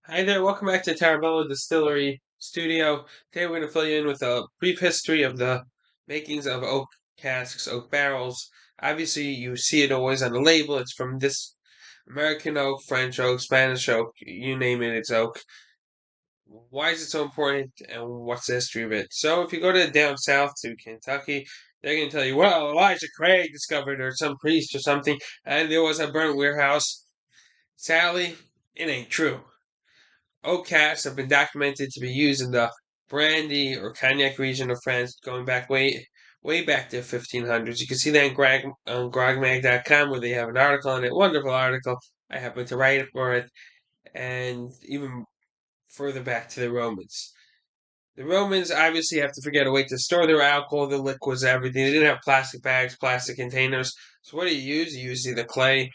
Hi there, welcome back to Terebelo Distillery Studio. Today we're going to fill you in with a brief history of the makings of oak casks, oak barrels. Obviously, you see it always on the label. It's from this American oak, French oak, Spanish oak, you name it, it's oak. Why is it so important and what's the history of it? So, if you go to down south to Kentucky, they're going to tell you, well, Elijah Craig discovered, or some priest or something, and there was a burnt warehouse. Sally, it ain't true. Oak casks have been documented to be used in the brandy or cognac region of France going back way back to the 1500s. You can see that on grogmag.com where they have an article on it. Wonderful article. I happen to write for it. And even further back to the Romans. The Romans obviously have to figure out a way to store their alcohol, their liquids, everything. They didn't have plastic bags, plastic containers. So what do you use? You use either clay,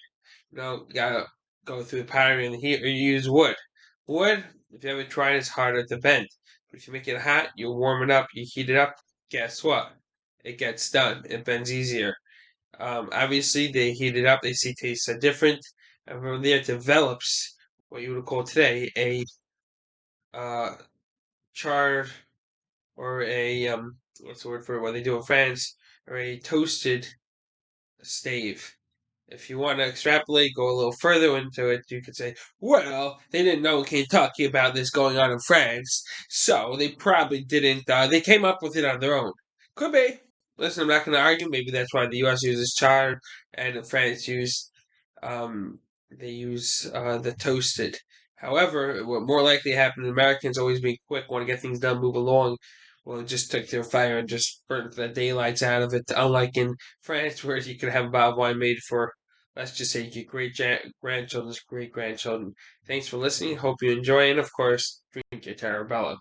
you gotta go through the pottery and the heat, or you use wood. Wood, if you haven't tried, it's harder to bend. But if you make it hot, you warm it up, you heat it up, guess what? It gets done. It bends easier. Obviously, they heat it up, they see tastes are different, and from there develops what you would call today a uh, charred or a what's the word for it? What they do in France, or a toasted stave. If you want to extrapolate, go a little further into it, you could say, well, they didn't know in Kentucky about this going on in France, so they probably didn't, they came up with it on their own. Could be. Listen, I'm not going to argue. Maybe that's why the US uses char and France um, they use the toasted. However, what more likely happened, Americans always being quick, want to get things done, move along. Well, it just took their fire and just burnt the daylights out of it. Unlike in France, where you could have a bottle of wine made for, let's just say, your grandchildren's great grandchildren. Thanks for listening. Hope you enjoy, and of course, drink your Tarabella.